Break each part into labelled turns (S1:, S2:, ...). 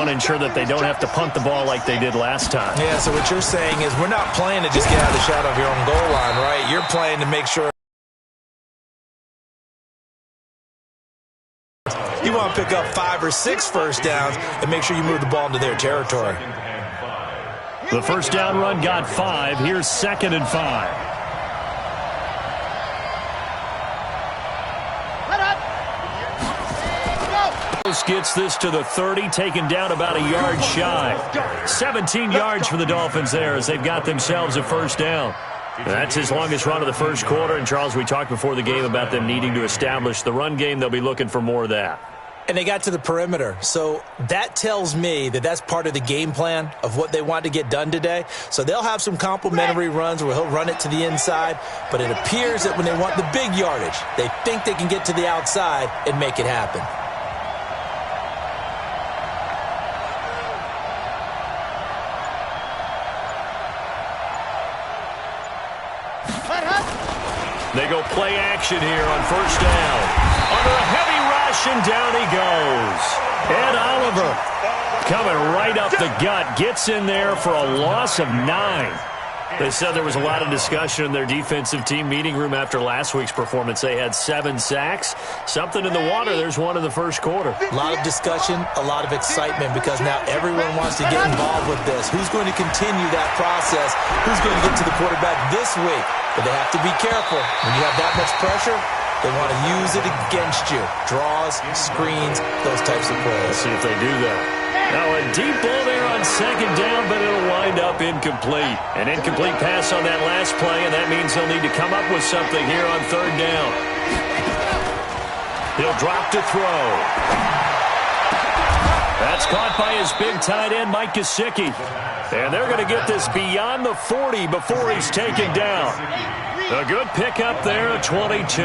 S1: want to ensure that they don't have to punt the ball like they did last time.
S2: Yeah, so what you're saying is we're not playing to just get out of the shadow of your own goal line, right? You're playing to make sure you want to pick up 5 or 6 first downs and make sure you move the ball into their territory.
S1: The first down run got 5. Here's 2nd and 5. Gets this to the 30, taken down about a yard shy. 17 yards for the Dolphins there as they've got themselves a first down. That's his longest run of the first quarter. And, Charles, we talked before the game about them needing to establish the run game. They'll be looking for more of that.
S2: And they got to the perimeter. So that tells me that that's part of the game plan of what they want to get done today. So they'll have some complimentary runs where he'll run it to the inside. But it appears that when they want the big yardage, they think they can get to the outside and make it happen.
S1: They go play action here on first down. Under a heavy rush, and down he goes. Ed Oliver coming right up the gut. Gets in there for a loss of 9. They said there was a lot of discussion in their defensive team meeting room after last week's performance. They had 7 sacks. Something in the water. There's one in the first quarter.
S2: A lot of discussion, a lot of excitement because now everyone wants to get involved with this. Who's going to continue that process? Who's going to get to the quarterback this week? But they have to be careful. When you have that much pressure, they want to use it against you. Draws, screens, those types of plays.
S1: Let's see if they do that. Now a deep ball there on second down, but it'll wind up incomplete. An incomplete pass on that last play, and that means they'll need to come up with something here on third down. He'll drop to throw. That's caught by his big tight end, Mike Gesicki. And they're going to get this beyond the 40 before he's taken down. A good pickup there at 22.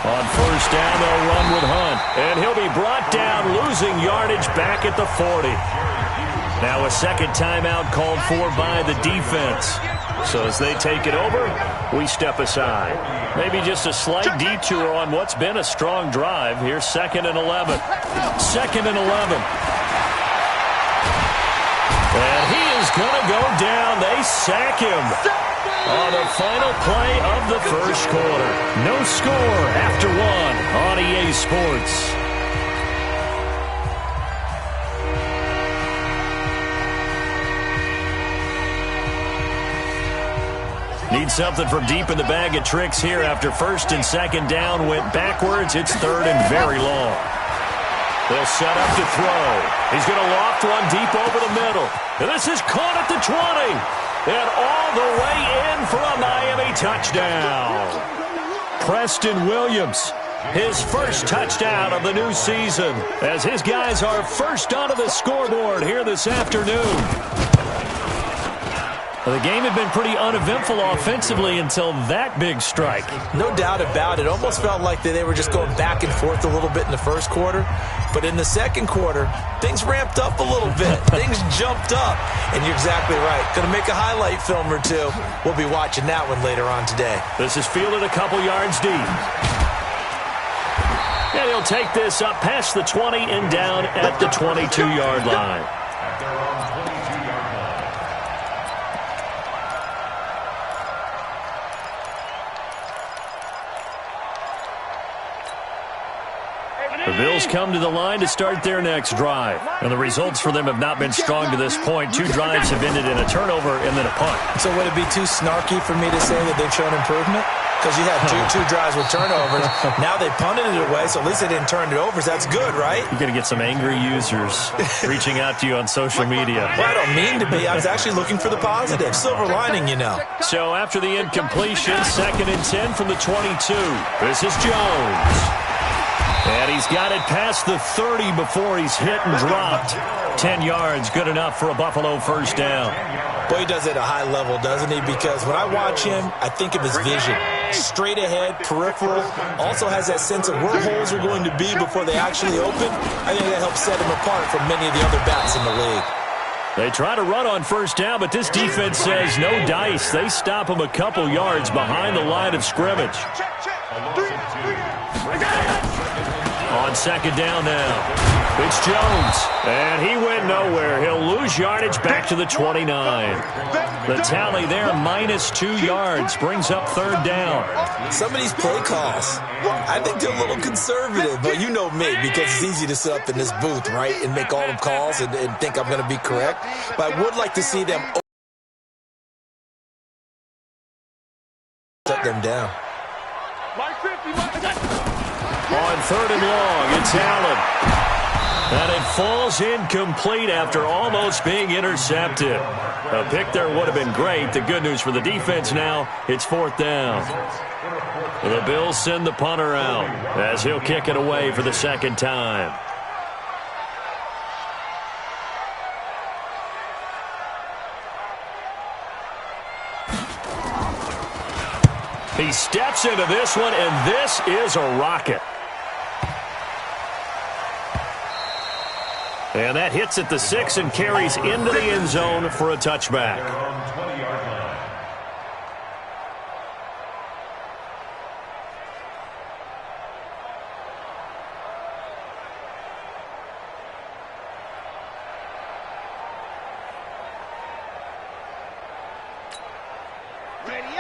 S1: On first down, they'll run with Hunt. And he'll be brought down, losing yardage back at the 40. Now a second timeout called for by the defense. So as they take it over, we step aside. Maybe just a slight detour on what's been a strong drive. Here's 2nd and 11. 2nd and 11. And he is going to go down. They sack him on the final play of the first quarter. No score after 1 on EA Sports. Need something from deep in the bag of tricks here after first and second down went backwards. It's 3rd and very long. They'll set up to throw. He's going to loft one deep over the middle. And this is caught at the 20. And all the way in for a Miami touchdown. Preston Williams, his first touchdown of the new season, as his guys are first onto the scoreboard here this afternoon. The game had been pretty uneventful offensively until that big strike.
S2: No doubt about it. Almost felt like they were just going back and forth a little bit in the first quarter. But in the second quarter, things ramped up a little bit. Things jumped up. And you're exactly right. Going to make a highlight film or two. We'll be watching that one later on today.
S1: This is fielded a couple yards deep. And he'll take this up past the 20 and down at the 22-yard line. The Bills come to the line to start their next drive. And the results for them have not been strong to this point. 2 drives have ended in a turnover and then a punt.
S2: So would it be too snarky for me to say that they've shown improvement? Because you had two drives with turnovers. Now they punted it away, so at least they didn't turn it over. So that's good, right?
S1: You're going to get some angry users reaching out to you on social media.
S2: Well, I don't mean to be. I was actually looking for the positive. Silver lining, you know.
S1: So after the incompletion, 2nd and 10 from the 22. This is Jones. And he's got it past the 30 before he's hit and dropped. 10 yards, good enough for a Buffalo first down.
S2: Boy, he does it at a high level, doesn't he? Because when I watch him, I think of his vision. Straight ahead, peripheral, also has that sense of where holes are going to be before they actually open. I think that helps set him apart from many of the other backs in the league.
S1: They try to run on first down, but this defense says no dice. They stop him a couple yards behind the line of scrimmage. On second down now. It's Jones. And he went nowhere. He'll lose yardage back to the 29. The tally there, -2 yards, brings up third down.
S2: Some of these play calls, I think they're a little conservative. But you know me, because it's easy to sit up in this booth, right, and make all the calls and think I'm going to be correct. But I would like to see them shut them down.
S1: On third and long, it's Allen. And it falls incomplete after almost being intercepted. A pick there would have been great. The good news for the defense now, it's fourth down. The Bills send the punter out as he'll kick it away for the second time. He steps into this one, and this is a rocket. And that hits at the 6 and carries into the end zone for a touchback.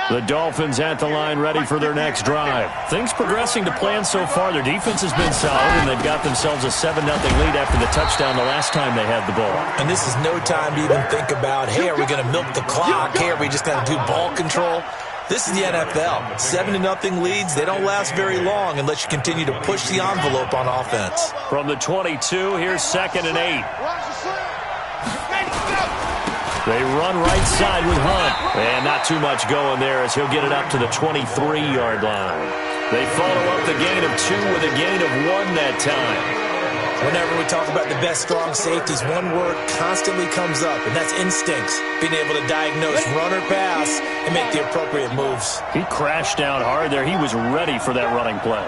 S1: The Dolphins at the line, ready for their next drive. Things progressing to plan so far. Their defense has been solid, and they've got themselves a 7-0 lead after the touchdown the last time they had the ball.
S2: And this is no time to even think about, hey, are we going to milk the clock? Hey, are we just going to do ball control? This is the NFL. 7-0 leads, they don't last very long unless you continue to push the envelope on offense.
S1: From the 22, here's 2nd and 8. They run right side with Hunt. And not too much going there as he'll get it up to the 23-yard line. They follow up the gain of 2 with a gain of 1 that time.
S2: Whenever we talk about the best strong safeties, one word constantly comes up, and that's instincts. Being able to diagnose run or pass and make the appropriate moves.
S1: He crashed down hard there. He was ready for that running play.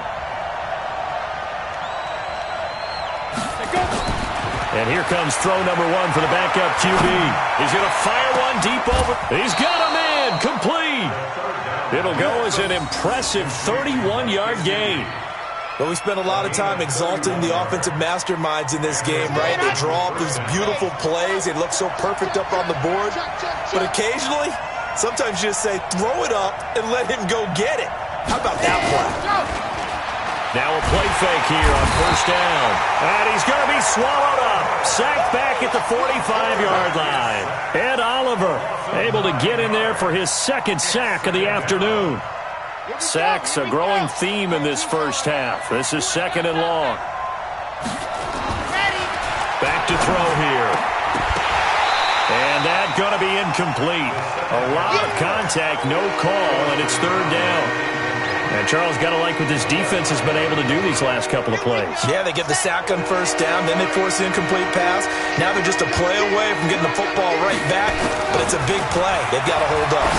S1: And here comes throw number 1 for the backup QB. He's going to fire one deep over. He's got a man. Complete. It'll go as an impressive 31-yard gain.
S2: But we spend a lot of time exalting the offensive masterminds in this game, right? They draw up these beautiful plays. They look so perfect up on the board. But occasionally, sometimes you just say, throw it up and let him go get it. How about that play?
S1: Now a play fake here on first down. And he's going to be swallowed up. Sacked back at the 45-yard line. Ed Oliver able to get in there for his second sack of the afternoon. Sacks a growing theme in this first half. This is 2nd and long. Back to throw here. And that's going to be incomplete. A lot of contact, no call, and it's third down. And Charles, got to like what this defense has been able to do these last couple of plays.
S2: Yeah, they get the sack on first down, then they force the incomplete pass. Now they're just a play away from getting the football right back, but it's a big play. They've got to hold up.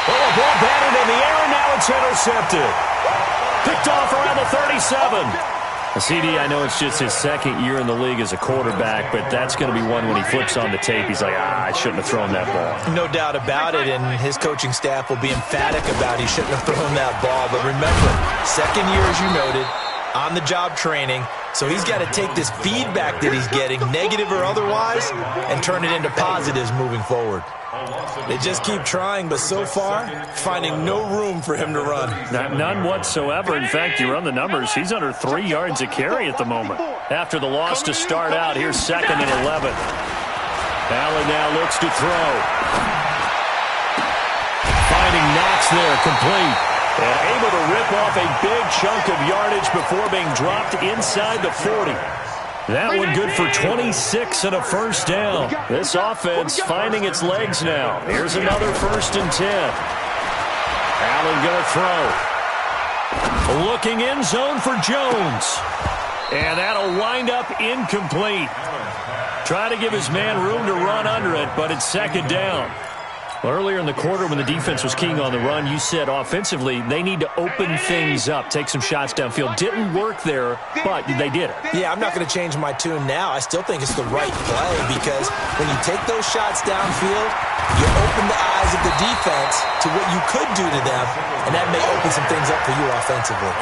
S1: Oh, a ball batted in the air, and now it's intercepted. Picked off around the 37. CD, I know it's just his second year in the league as a quarterback, but that's going to be one when he flips on the tape. He's like, I shouldn't have thrown that ball.
S2: No doubt about it, and his coaching staff will be emphatic about he shouldn't have thrown that ball. But remember, second year, as you noted, on-the-job training, so he's got to take this feedback that he's getting, negative or otherwise, and turn it into positives moving forward. They just keep trying, but so far, finding no room for him to run.
S1: None whatsoever. In fact, you run the numbers. He's under 3 yards a carry at the moment. After the loss to start out, here's 2nd and 11. Allen now looks to throw. Finding Knox there, complete. And able to rip off a big chunk of yardage before being dropped inside the 40. That one good for 26 and a first down. This offense finding its legs now. Here's another 1st and 10. Allen going to throw. Looking end zone for Jones. And that'll wind up incomplete. Try to give his man room to run under it, but it's 2nd down. Well, earlier in the quarter when the defense was keying on the run, you said offensively they need to open things up, take some shots downfield. Didn't work there, but they did it.
S2: Yeah, I'm not going to change my tune now. I still think it's the right play because when you take those shots downfield, you open the eyes of the defense to what you could do to them, and that may open some things up for you offensively.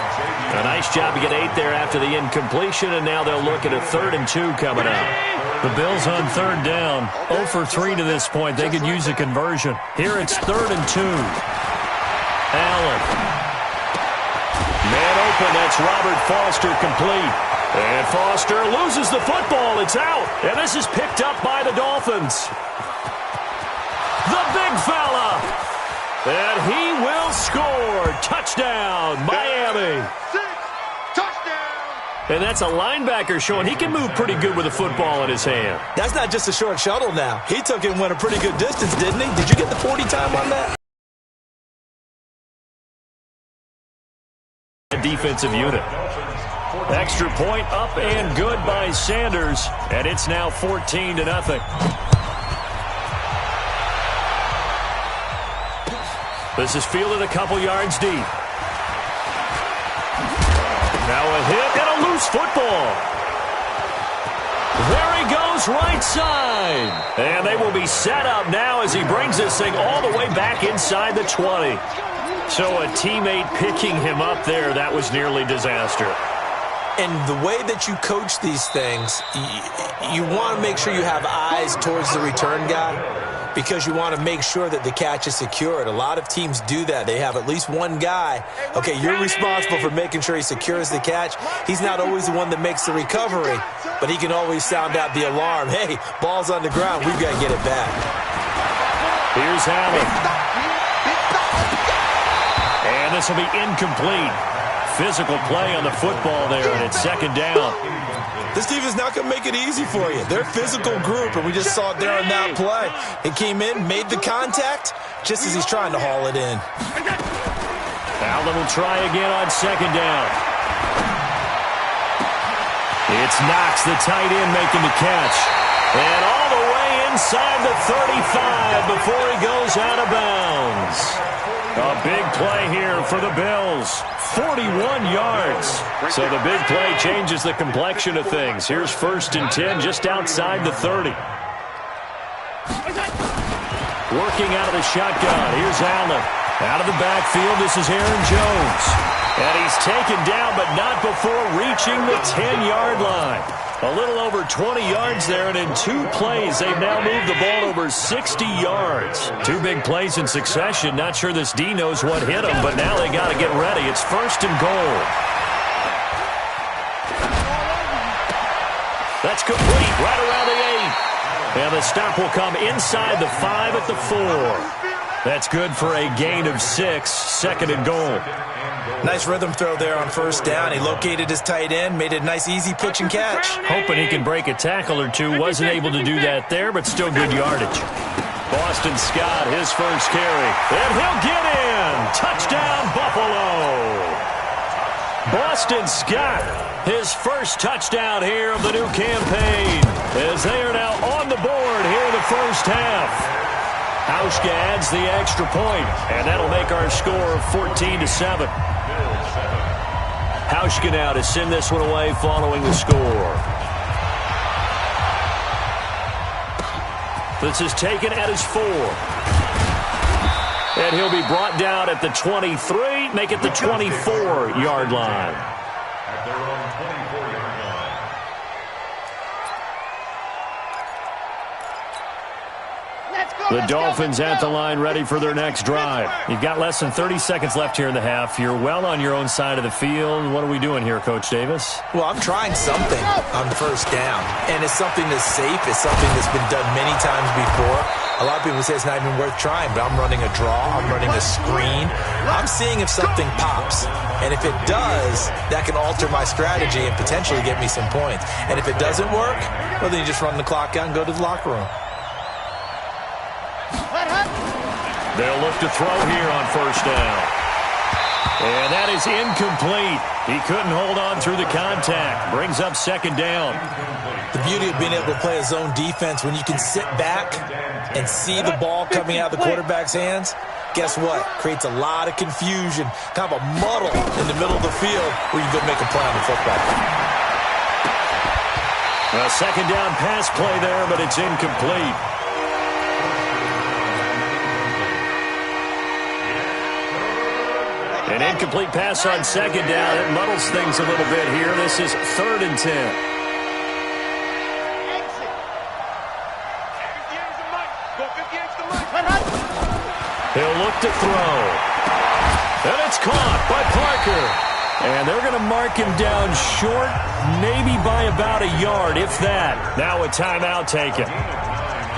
S1: A nice job to get 8 there after the incompletion, and now they'll look at a 3rd and 2 coming up. The Bills on 3rd down, 0 for 3 to this point. They could use a conversion. Here it's 3rd and 2. Allen. Man open, that's Robert Foster complete. And Foster loses the football. It's out. And this is picked up by the Dolphins. The big fella. And he will score. Touchdown, Miami. And that's a linebacker showing he can move pretty good with a football in his hand.
S2: That's not just a short shuttle now. He took it and went a pretty good distance, didn't he? Did you get the 40 time on that?
S1: Defensive unit. Extra point up and good by Sanders. And it's now 14-0. This is fielded a couple yards deep. Now a hit and a loose football. There he goes, right side. And they will be set up now as he brings this thing all the way back inside the 20. So a teammate picking him up there, that was nearly disaster.
S2: And the way that you coach these things, you want to make sure you have eyes towards the return guy because you want to make sure that the catch is secured. A lot of teams do that. They have at least one guy. Okay, you're responsible for making sure he secures the catch. He's not always the one that makes the recovery, but he can always sound out the alarm. Hey, ball's on the ground. We've got to get it back.
S1: Here's Allen. And this will be incomplete. Physical play on the football there, and it's 2nd down.
S2: This team is not going to make it easy for you. They're a physical group, and we just saw it there on that play. He came in, made the contact, just as he's trying to haul it in.
S1: Allen will try again on 2nd down. It's Knox, the tight end, making the catch. And all the way inside the 35 before he goes out of bounds. A big play here for the Bills. 41 yards. So the big play changes the complexion of things. Here's 1st and 10 just outside the 30. Working out of the shotgun. Here's Allen. Out of the backfield, this is Aaron Jones. And he's taken down, but not before reaching the 10-yard line. A little over 20 yards there, and in 2 plays, they've now moved the ball over 60 yards. 2 big plays in succession. Not sure this D knows what hit him, but now they got to get ready. It's 1st and goal. That's complete right around the 8. And the stop will come inside the 5 at the 4. That's good for a gain of 6, 2nd and goal.
S2: Nice rhythm throw there on 1st down. He located his tight end, made a nice easy pitch and catch.
S1: Hoping he can break a tackle or two. Wasn't able to do that there, but still good yardage. Boston Scott, his first carry. And he'll get in. Touchdown, Buffalo. Boston Scott, his first touchdown here of the new campaign, as they are now on the board here in the first half. Hauschka adds the extra point, and that'll make our score 14-7. Hauschka now to send this one away following the score. This is taken at his 4. And he'll be brought down at the 23, make it the 24-yard line. The Dolphins at the line ready for their next drive. You've got less than 30 seconds left here in the half. You're well on your own side of the field. What are we doing here, Coach Davis?
S2: Well, I'm trying something on 1st down, and it's something that's safe. It's something that's been done many times before. A lot of people say it's not even worth trying, but I'm running a draw. I'm running a screen. I'm seeing if something pops. And if it does, that can alter my strategy and potentially get me some points. And if it doesn't work, well, then you just run the clock out and go to the locker room.
S1: They'll look to throw here on 1st down. And that is incomplete. He couldn't hold on through the contact. Brings up second down.
S2: The beauty of being able to play a zone defense when you can sit back and see the ball coming out of the quarterback's hands, guess what? Creates a lot of confusion, kind of a muddle in the middle of the field where you go make a play on the football.
S1: A second down pass play there, but it's incomplete. An incomplete pass on second down. It muddles things a little bit here. This is 3rd and 10. He'll look to throw. And it's caught by Parker. And they're going to mark him down short, maybe by about a yard, if that. Now a timeout taken.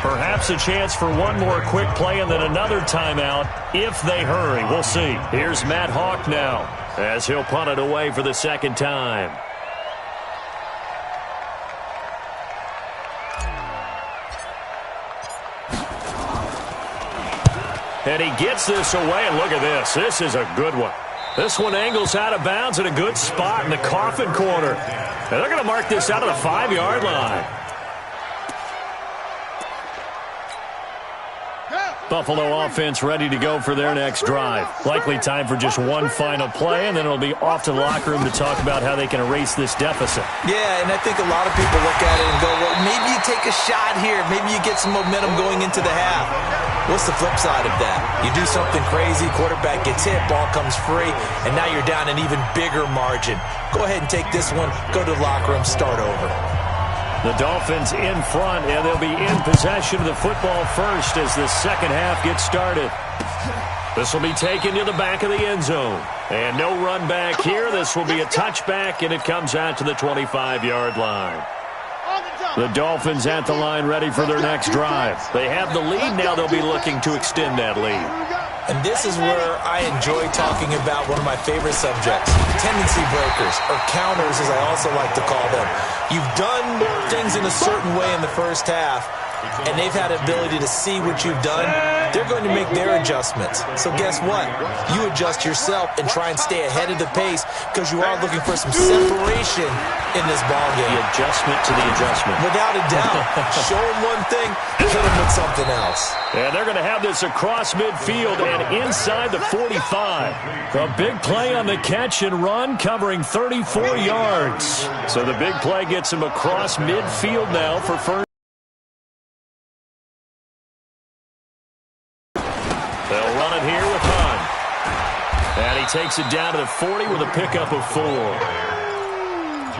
S1: Perhaps a chance for one more quick play and then another timeout if they hurry. We'll see. Here's Matt Hawk now as he'll punt it away for the second time. And he gets this away, and look at this. This is a good one. This one angles out of bounds at a good spot in the coffin corner. And they're going to mark this out of the 5-yard line. Buffalo offense ready to go for their next drive. Likely time for just one final play, and then it'll be off to the locker room to talk about how they can erase this deficit.
S2: Yeah, and I think a lot of people look at it and go, well, maybe you take a shot here. Maybe you get some momentum going into the half. What's the flip side of that? You do something crazy, quarterback gets hit, ball comes free, and now you're down an even bigger margin. Go ahead and take this one, go to the locker room, start over.
S1: The Dolphins in front, and they'll be in possession of the football first as the second half gets started. This will be taken to the back of the end zone. And no run back here. This will be a touchback, and it comes out to the 25-yard line. The Dolphins at the line ready for their next drive. They have the lead. Now they'll be looking to extend that lead.
S2: And this is where I enjoy talking about one of my favorite subjects, tendency breakers, or counters as I also like to call them. You've done things in a certain way in the first half, and they've had the ability to see what you've done. They're going to make their adjustments. So guess what? You adjust yourself and try and stay ahead of the pace because you are looking for some separation in this ballgame.
S1: The adjustment to the adjustment.
S2: Without a doubt. Show them one thing, hit them with something else.
S1: And they're going to have this across midfield and inside the 45. A big play on the catch and run covering 34 yards. So the big play gets him across midfield now for first. They'll run it here with Hunt. And he takes it down to the 40 with a pickup of 4.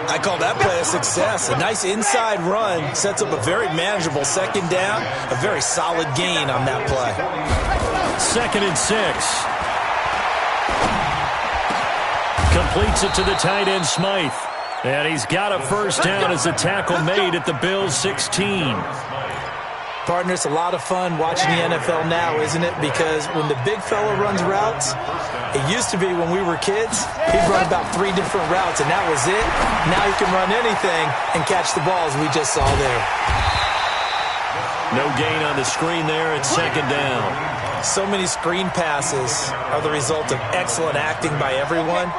S2: I call that play a success. A nice inside run sets up a very manageable second down. A very solid gain on that play.
S1: 2nd and 6. Completes it to the tight end, Smythe. And he's got a first down as the tackle made at the Bills' 16.
S2: Partner, it's a lot of fun watching the NFL now, isn't it? Because when the big fella runs routes, it used to be when we were kids, he'd run about 3 different routes, and that was it. Now he can run anything and catch the balls we just saw there.
S1: No gain on the screen there. It's second down.
S2: So many screen passes are the result of excellent acting by everyone.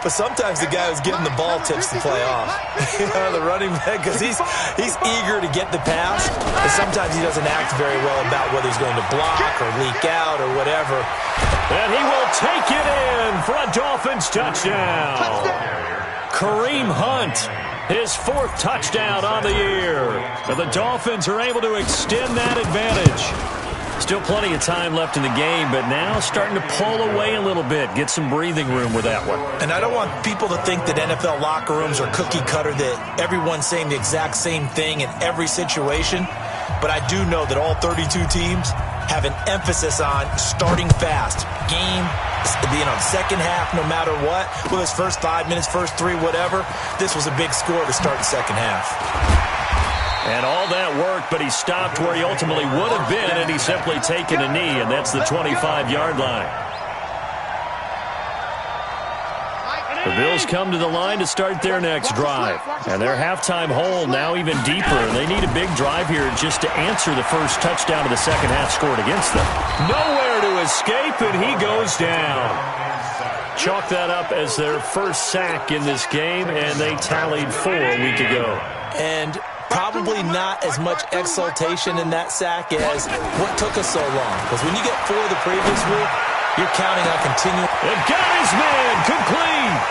S2: But sometimes the guy who's getting the ball tips the play off. You know, the running back, because he's eager to get the pass, but sometimes he doesn't act very well about whether he's going to block or leak out or whatever.
S1: And he will take it in for a Dolphins touchdown. Kareem Hunt, his 4th touchdown on the year. But the Dolphins are able to extend that advantage. Still plenty of time left in the game, but now starting to pull away a little bit. Get some breathing room with that one.
S2: And I don't want people to think that NFL locker rooms are cookie cutter, that everyone's saying the exact same thing in every situation. But I do know that all 32 teams have an emphasis on starting fast. Game, being on second half no matter what. Whether it's first 5 minutes, first 3, whatever. This was a big score to start the second half.
S1: And all that worked, but he stopped where he ultimately would have been, and he's simply taken a knee, and that's the 25-yard line. The Bills come to the line to start their next drive. And their halftime hole now even deeper. They need a big drive here just to answer the first touchdown of the second half scored against them. Nowhere to escape, and he goes down. chalk that up as their first sack in this game, and they tallied 4 a week ago.
S2: And probably not as much exultation in that sack as what took us so long. Because when you get 4 the previous week, you're counting on continuing.
S1: And got his man complete.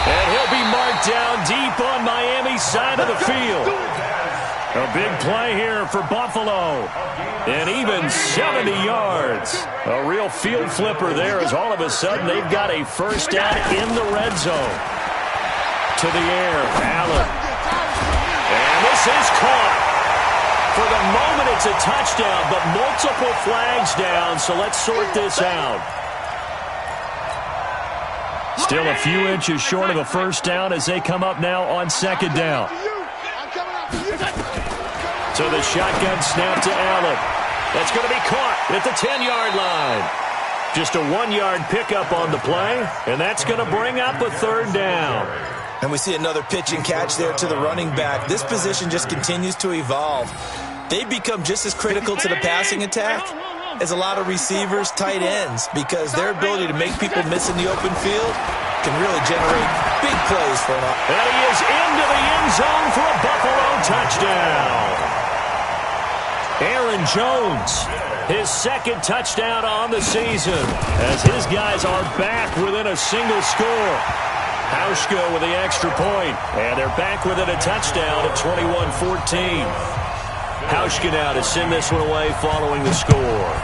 S1: And he'll be marked down deep on Miami's side of the field. A big play here for Buffalo. And even 70 yards. A real field flipper there as all of a sudden they've got a first down in the red zone. To the air, Allen. And this is caught. For the moment, it's a touchdown, but multiple flags down, so let's sort this out. Still a few inches short of a first down as they come up now on second down. So the shotgun snap to Allen. That's going to be caught at the 10-yard line. Just a 1-yard pickup on the play, and that's going to bring up a third down.
S2: And we see another pitch and catch there to the running back. This position just continues to evolve. They become just as critical to the passing attack as a lot of receivers, tight ends, because their ability to make people miss in the open field can really generate big plays for an offense.
S1: And he is into the end zone for a Buffalo touchdown. Aaron Jones, his second touchdown on the season, as his guys are back within a single score. Hauschka with the extra point, and they're back within a touchdown at 21-14. Hauschka now to send this one away following the score.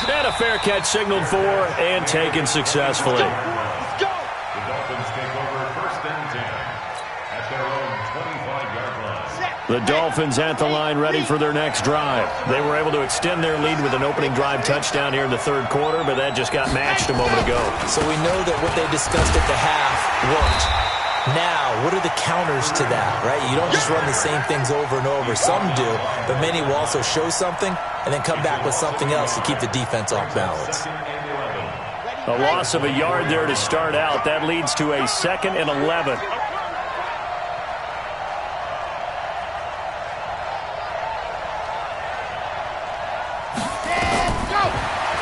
S1: And a fair catch signaled for and taken successfully.
S3: Let's go. The Dolphins take over first and 10 at their own 25-yard line.
S1: The Dolphins at the line ready for their next drive. They were able to extend their lead with an opening drive touchdown here in the third quarter, but that just got matched a moment ago.
S2: So we know that what they discussed at the half worked. Now, what are the counters to that, right? You don't just run the same things over and over. Some do, but many will also show something and then come back with something else to keep the defense off balance.
S1: A loss of a yard there to start out. That leads to a 2nd and 11.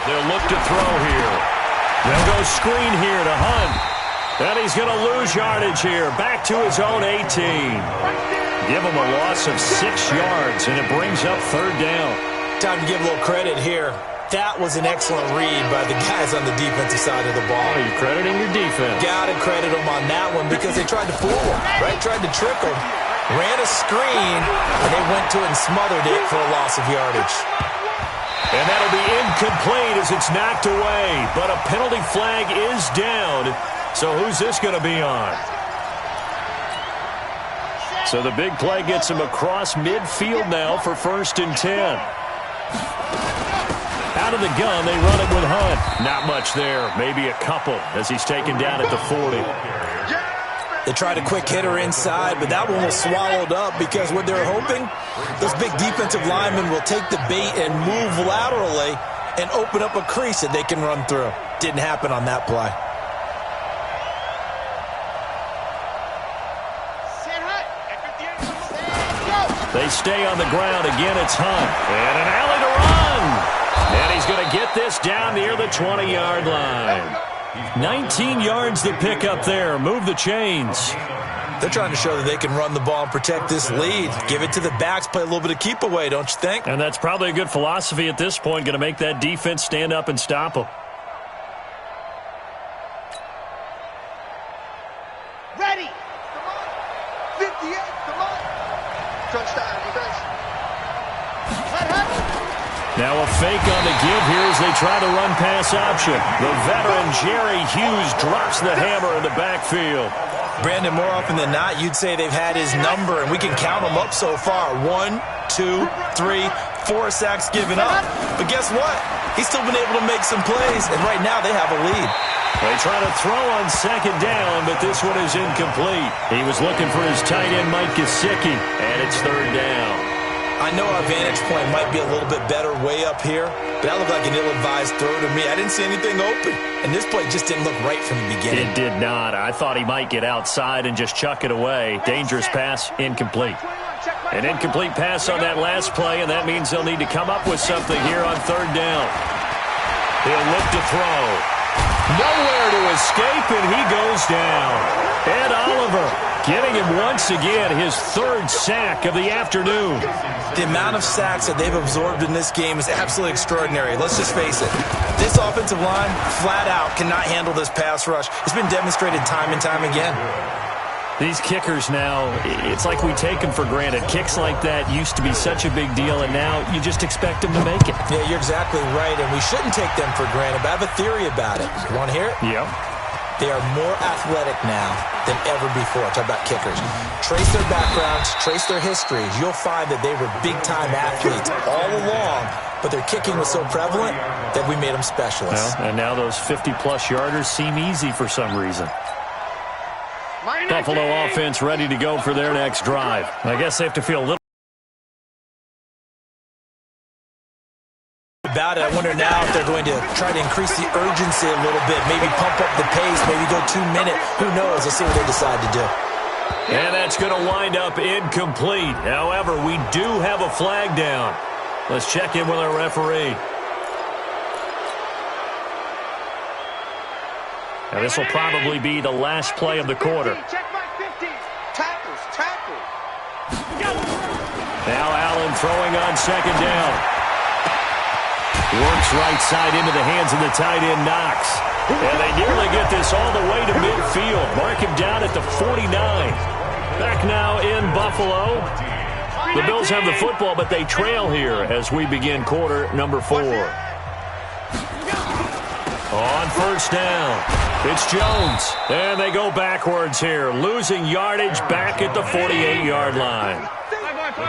S1: They'll look to throw here. They'll go screen here to Hunt. And he's going to lose yardage here. Back to his own 18. Give him a loss of 6 yards, and it brings up third down.
S2: Time to give a little credit here. That was an excellent read by the guys on the defensive side of the ball.
S1: Oh, you're crediting your defense.
S2: Got to credit them on that one because they tried to fool him, right? Tried to trick him. Ran a screen, and they went to it and smothered it for a loss of yardage.
S1: And that'll be incomplete as it's knocked away. But a penalty flag is down. So who's this going to be on? So the big play gets him across midfield now for 1st and 10. Out of the gun, they run it with Hunt. Not much there, maybe a couple as he's taken down at the 40.
S2: They tried a quick hitter inside, but that one was swallowed up because what they're hoping, those big defensive linemen will take the bait and move laterally and open up a crease that they can run through. Didn't happen on that play.
S1: They stay on the ground. Again, it's Hunt. And an alley to run. And he's going to get this down near the 20-yard line. 19 yards to pick up there. Move the chains.
S2: They're trying to show that they can run the ball and protect this lead. Give it to the backs, play a little bit of keep away, don't you think?
S1: And that's probably a good philosophy at this point. Going to make that defense stand up and stop them.
S4: Ready. Come on. 58. Come on. Touchdown.
S1: Now a fake on the give here as they try to run pass option. The veteran Jerry Hughes drops the hammer in the backfield.
S2: Brandon, more often than not, you'd say they've had his number, and we can count them up so far. 1, 2, 3, 4 sacks given up. But guess what? He's still been able to make some plays, and right now they have a lead.
S1: They try to throw on second down, but this one is incomplete. He was looking for his tight end, Mike Gesicki, and it's third down.
S2: I know our vantage point might be a little bit better way up here, but that looked like an ill-advised throw to me. I didn't see anything open, and this play just didn't look right from the beginning.
S1: It did not. I thought he might get outside and just chuck it away. Dangerous pass, incomplete. An incomplete pass on that last play, and that means they'll need to come up with something here on third down. He'll look to throw. Nowhere to escape, and he goes down. Ed Oliver getting him once again, his third sack of the afternoon.
S2: The amount of sacks that they've absorbed in this game is absolutely extraordinary. Let's just face it. This offensive line, flat out, cannot handle this pass rush. It's been demonstrated time and time again.
S1: These kickers now, it's like we take them for granted. Kicks like that used to be such a big deal, and now you just expect them to make it.
S2: Yeah, you're exactly right, and we shouldn't take them for granted, but I have a theory about it. You want to hear it?
S1: Yep.
S2: They are more athletic now than ever before. Talk about kickers. Trace their backgrounds, trace their histories. You'll find that they were big-time athletes all along, but their kicking was so prevalent that we made them specialists.
S1: Well, and now those 50-plus yarders seem easy for some reason. Buffalo offense ready to go for their next drive. I guess they have to feel a little
S2: about it. I wonder now if they're going to try to increase the urgency a little bit, maybe pump up the pace, maybe go 2 minute. Who knows? Let's see what they decide to do.
S1: And that's going to wind up incomplete. However, we do have a flag down. Let's check in with our referee. Now, this will probably be the last play of the quarter.
S4: Check my 50. Tackles, tackle.
S1: Now Allen throwing on second down. Works right side into the hands of the tight end, Knox. And they nearly get this all the way to midfield. Mark him down at the 49. Back now in Buffalo. The Bills have the football, but they trail here as we begin quarter number 4. On first down, it's Jones. And they go backwards here, losing yardage back at the 48-yard line.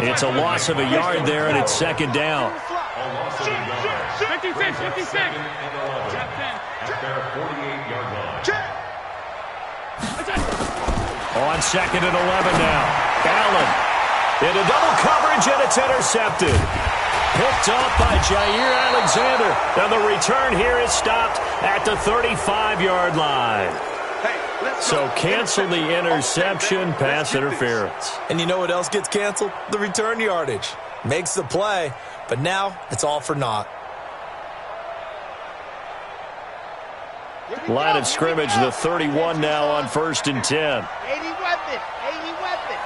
S1: It's a loss of a yard there, and it's second down.
S3: 56. At their 48-yard line.
S1: On second and 11 now. Allen into double coverage, and it's intercepted. Picked off by Jair Alexander. And the return here is stopped at the 35-yard line. So cancel the interception, pass interference.
S2: And you know what else gets canceled? The return yardage. Makes the play, but now it's all for naught.
S1: Line of scrimmage, the 31 now on first and 10.
S4: 80 weapon, 80 weapon.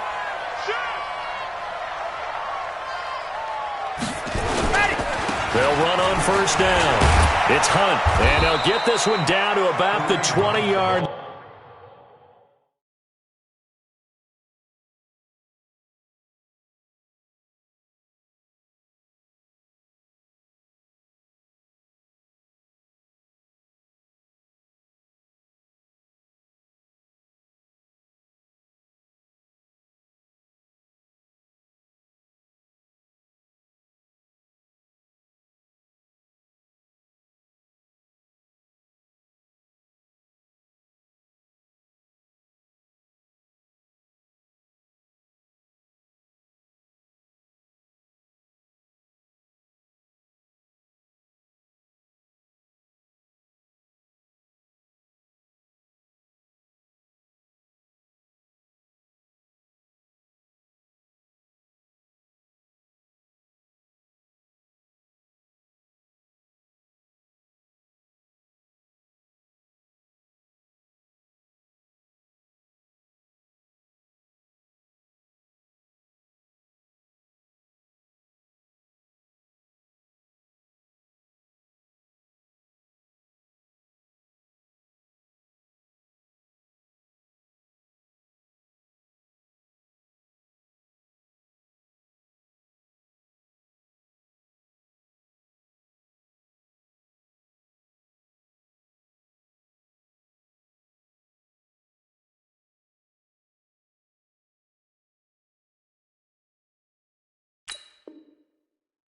S1: They'll run on first down. It's Hunt, and they'll get this one down to about the 20-yard line.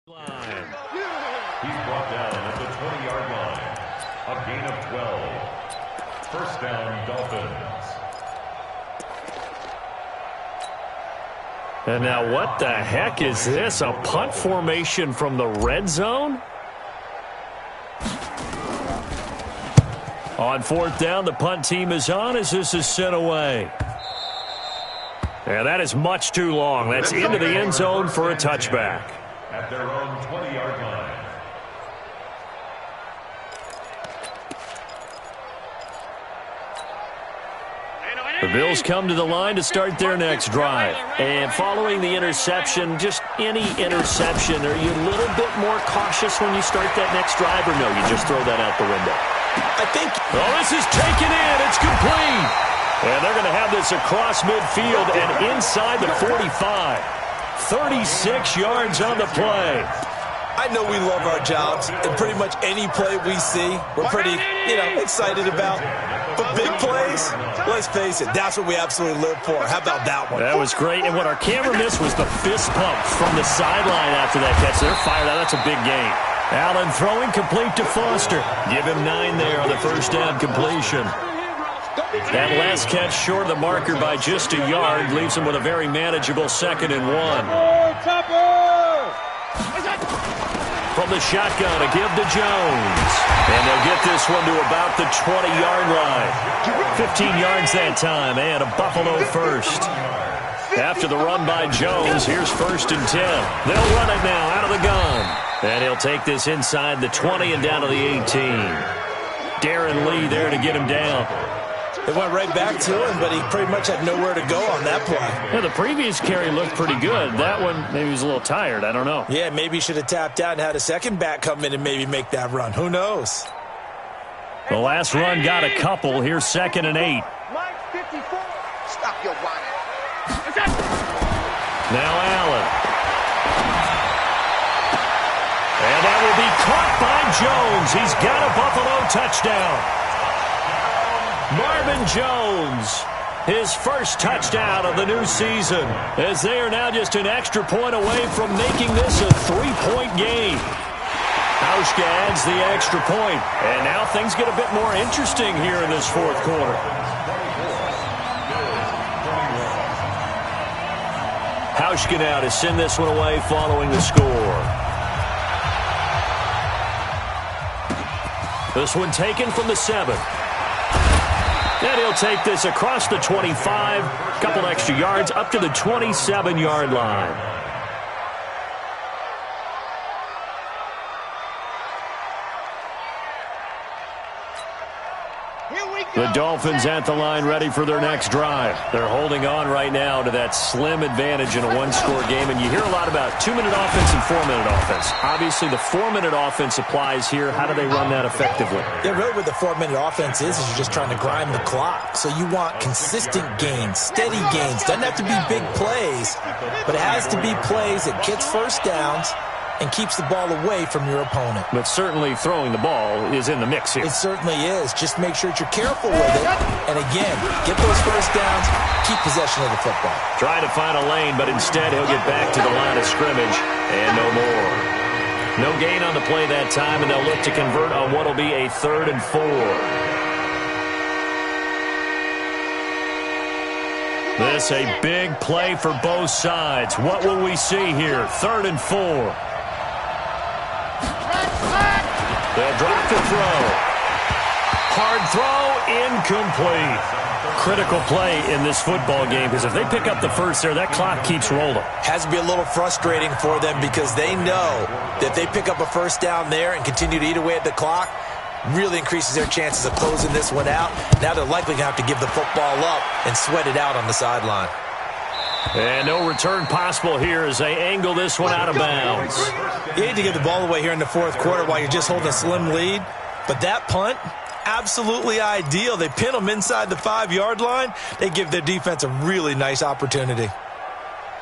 S3: He's brought down at the 20-yard line. A gain of 12. First down, Dolphins.
S1: And now what the heck is this? A punt formation from the red zone? On fourth down, the punt team is on as this is sent away. And that is much too long. That's into the end zone for a touchback.
S3: At their own 20-yard line.
S1: The Bills come to the line to start their next drive. And following the interception, just any interception, are you a little bit more cautious when you start that next drive, or no, you just throw that out the window?
S2: I think...
S1: Oh, this is taken in. It's complete. And they're going to have this across midfield and inside the 45. 36 yards on the play.
S2: I know we love our jobs, and pretty much any play we see, we're pretty, excited about. But big plays, let's face it, that's what we absolutely live for. How about that one?
S1: That was great, and what our camera missed was the fist pump from the sideline after that catch. They're fired out. That's a big gain. Allen throwing complete to Foster. Give him 9 there on the first down completion. That last catch short of the marker by just a yard leaves him with a very manageable 2nd and 1. From the shotgun, a give to Jones. And they'll get this one to about the 20-yard line. 15 yards that time, and a Buffalo first. After the run by Jones, here's 1st and 10. They'll run it now out of the gun. And he'll take this inside the 20 and down to the 18. Darren Lee there to get him down.
S2: They went right back to him, but he pretty much had nowhere to go on that play.
S1: Yeah, the previous carry looked pretty good. That one, maybe he was a little tired. I don't know.
S2: Yeah, maybe he should have tapped out and had a second back come in and maybe make that run. Who knows?
S1: The last run got a couple. Here's 2nd and 8.
S4: Line 54. Stop your whining.
S1: Now Allen. And that will be caught by Jones. He's got a Buffalo touchdown. Marvin Jones, his first touchdown of the new season, as they are now just an extra point away from making this a 3-point game. Hauschka adds the extra point, and now things get a bit more interesting here in this 4th quarter. Hauschka now to send this one away following the score. This one taken from the 7. And he'll take this across the 25, couple extra yards up to the 27-yard line. The Dolphins at the line ready for their next drive. They're holding on right now to that slim advantage in a 1-score game. And you hear a lot about 2-minute offense and 4-minute offense. Obviously, the 4-minute offense applies here. How do they run that effectively?
S2: Yeah, really what the 4-minute offense is you're just trying to grind the clock. So you want consistent gains, steady gains. Doesn't have to be big plays, but it has to be plays that gets first downs and keeps the ball away from your opponent.
S1: But certainly throwing the ball is in the mix here.
S2: It certainly is. Just make sure that you're careful with it. And again, get those first downs, keep possession of the football.
S1: Try to find a lane, but instead he'll get back to the line of scrimmage and no more. No gain on the play that time, and they'll look to convert on what will be a 3rd and 4. This a big play for both sides. What will we see here? 3rd and 4. They'll drop the throw. Hard throw, incomplete. Critical play in this football game, because if they pick up the first there, that clock keeps rolling.
S2: Has to be a little frustrating for them because they know that if they pick up a first down there and continue to eat away at the clock, really increases their chances of closing this one out. Now they're likely going to have to give the football up and sweat it out on the sideline.
S1: And no return possible here as they angle this one out of bounds.
S2: You hate to give the ball away here in the 4th quarter while you're just holding a slim lead, but that punt, absolutely ideal. They pin them inside the 5-yard line. They give their defense a really nice opportunity.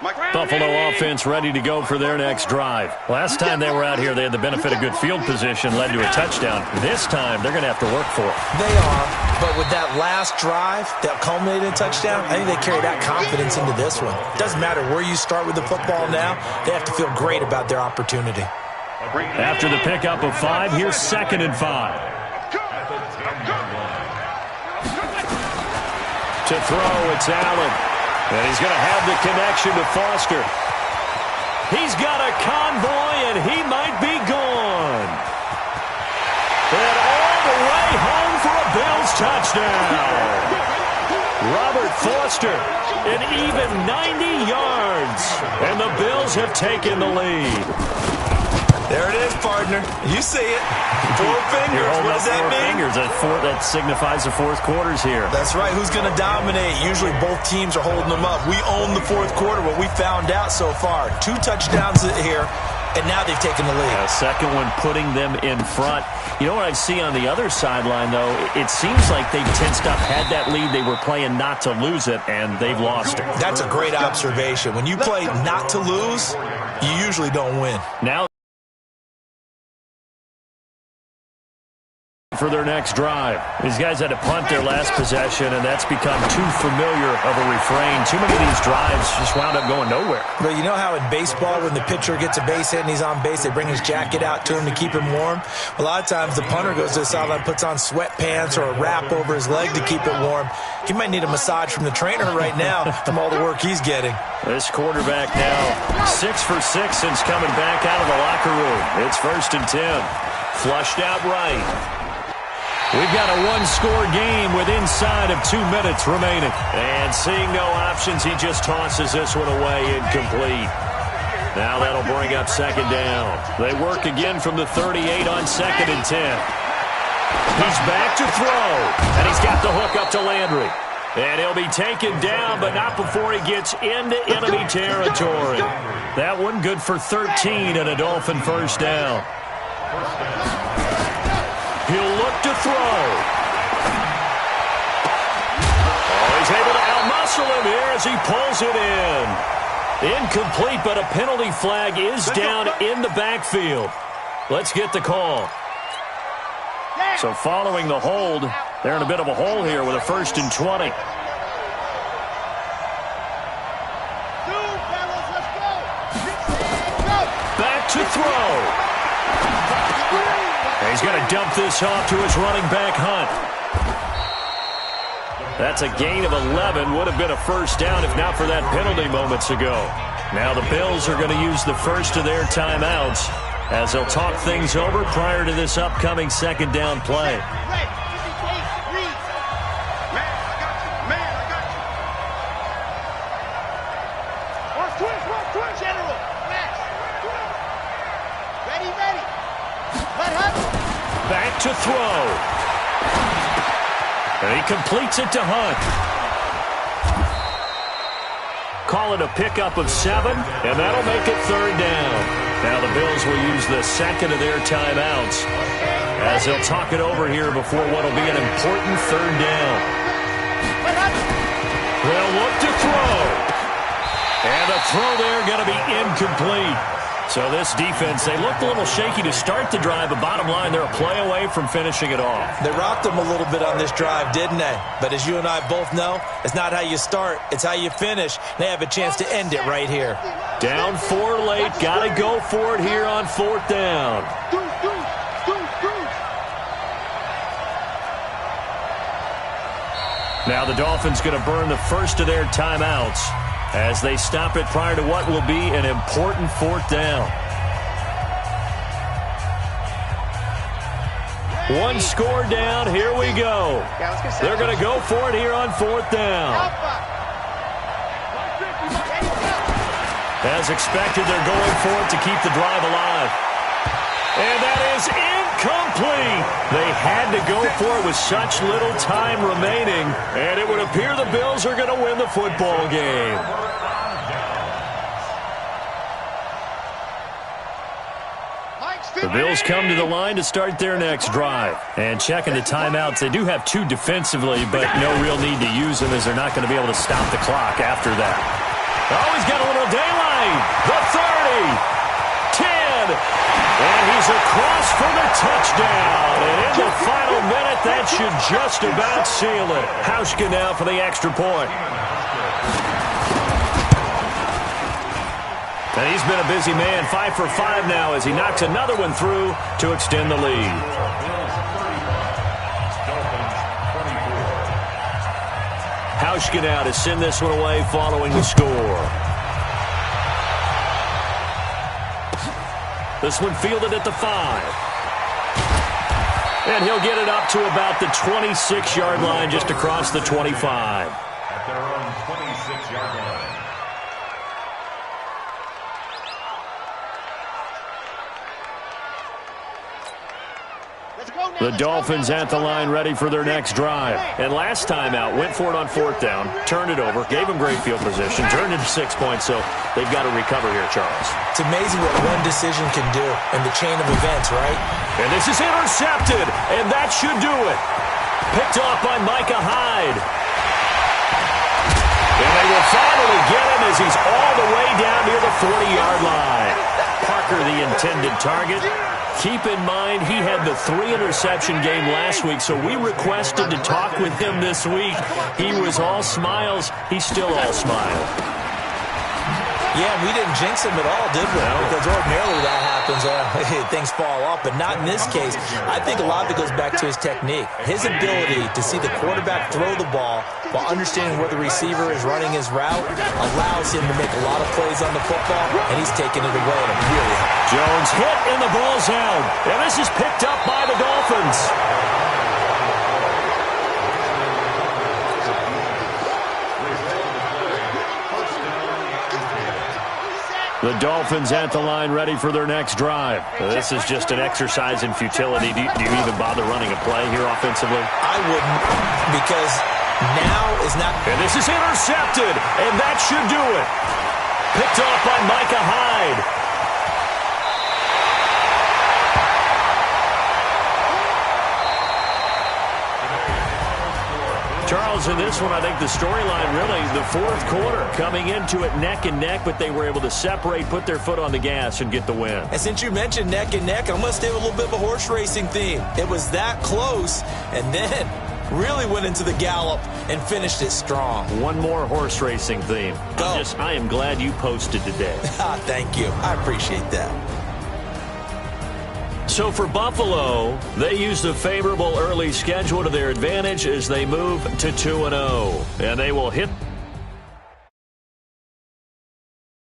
S1: Buffalo offense ready to go for their next drive. Last time they were out here, they had the benefit of good field position, led to a touchdown. This time, they're going to have to work for it.
S2: They are, but with that last drive that culminated in a touchdown, I think they carry that confidence into this one. Doesn't matter where you start with the football now, they have to feel great about their opportunity.
S1: After the pickup of 5, here's 2nd and 5. To throw, it's Allen. And he's going to have the connection to Foster. He's got a convoy, and he might be gone. And all the way home for a Bills touchdown. Robert Foster, an even 90 yards. And the Bills have taken the lead.
S2: There it is, partner. You see it. 4 fingers. What does that mean?
S1: Fingers. That signifies the fourth quarter's here.
S2: That's right. Who's going to dominate? Usually both teams are holding them up. We own the fourth quarter, what we found out so far. 2 touchdowns here, and now they've taken the lead.
S1: A second one putting them in front. You know what I see on the other sideline, though? It seems like they've tensed up, had that lead. They were playing not to lose it, and they've lost it.
S2: That's a great observation. When you play not to lose, you usually don't win.
S1: Now for their next drive. These guys had to punt their last possession, and that's become too familiar of a refrain. Too many of these drives just wound up going nowhere.
S2: But you know how in baseball, when the pitcher gets a base hit and he's on base, they bring his jacket out to him to keep him warm? A lot of times the punter goes to the sideline, puts on sweatpants or a wrap over his leg to keep it warm. He might need a massage from the trainer right now from all the work he's getting.
S1: This quarterback now 6 for 6 since coming back out of the locker room. It's 1st and 10. Flushed out right. We've got a one-score game with inside of 2 minutes remaining. And seeing no options, he just tosses this one away incomplete. Now that'll bring up 2nd down. They work again from the 38 on 2nd and 10. He's back to throw, and he's got the hook up to Landry. And he'll be taken down, but not before he gets into enemy territory. That one good for 13 and a Dolphin 1st down. He'll look to throw. Oh, he's able to outmuscle him here as he pulls it in. Incomplete, but a penalty flag is down in the backfield. Let's get the call. So following the hold, they're in a bit of a hole here with a 1st and 20. Back to throw. He's going to dump this off to his running back, Hunt. That's a gain of 11. Would have been a 1st down if not for that penalty moments ago. Now the Bills are going to use the first of their timeouts as they'll talk things over prior to this upcoming 2nd down play. Back to throw. And he completes it to Hunt. Call it a pickup of 7, and that'll make it 3rd down. Now the Bills will use the 2nd of their timeouts as they'll talk it over here before what will be an important 3rd down. They'll look to throw. And the throw there going to be incomplete. So this defense, they looked a little shaky to start the drive, but bottom line, they're a play away from finishing it off.
S2: They rocked them a little bit on this drive, didn't they? But as you and I both know, it's not how you start, it's how you finish. They have a chance to end it right here.
S1: Down 4 late, got to go for it here on 4th down. Now the Dolphins going to burn the first of their timeouts as they stop it prior to what will be an important 4th down. One score down, here we go. They're going to go for it here on 4th down. As expected, they're going for it to keep the drive alive. And that is incomplete. They had to go for it with such little time remaining, and it would appear the Bills are going to win the football game. The Bills come to the line to start their next drive. And checking the timeouts, they do have 2 defensively, but no real need to use them as they're not going to be able to stop the clock after that. Oh, he's got a little daylight. The 30, 10, and he's across for the touchdown. And in the final minute, that should just about seal it. Hauschka now for the extra point. And he's been a busy man, 5 for 5 now as he knocks another one through to extend the lead. Hauschka now to send this one away following the score. This one fielded at the 5. And he'll get it up to about the 26-yard line, just across the 25.
S3: At their own 26-yard line.
S1: The Dolphins at the line, ready for their next drive. And last time out, went for it on 4th down, turned it over, gave them great field position, turned into 6 points, so they've got to recover here, Charles.
S2: It's amazing what one decision can do in the chain of events, right?
S1: And this is intercepted, and that should do it. Picked off by Micah Hyde. And they will finally get him as he's all the way down near the 40-yard line. Parker, the intended target. Keep in mind, he had the 3-interception game last week, so we requested to talk with him this week. He was all smiles. He's still all smile.
S2: Yeah, we didn't jinx him at all, did we?
S1: No.
S2: Because ordinarily that happens, things fall off, but not in this case. I think a lot of it goes back to his technique. His ability to see the quarterback throw the ball while understanding where the receiver is running his route allows him to make a lot of plays on the football, and he's taking it away at a really high.
S1: Jones hit, and the ball's out. And this is picked up by the Dolphins. The Dolphins at the line, ready for their next drive. This is just an exercise in futility. Do you even bother running a play here offensively?
S2: I wouldn't, because now is not...
S1: And this is intercepted, and that should do it. Picked off by Micah Hyde. Charles, in this one, I think the storyline really, the 4th quarter, coming into it neck and neck, but they were able to separate, put their foot on the gas, and get the win.
S2: And since you mentioned neck and neck, I'm going to stay with a little bit of a horse racing theme. It was that close, and then really went into the gallop and finished it strong.
S1: One more horse racing theme. I am glad you posted today.
S2: Thank you. I appreciate that.
S1: So for Buffalo, they use the favorable early schedule to their advantage as they move to 2-0. And they will hit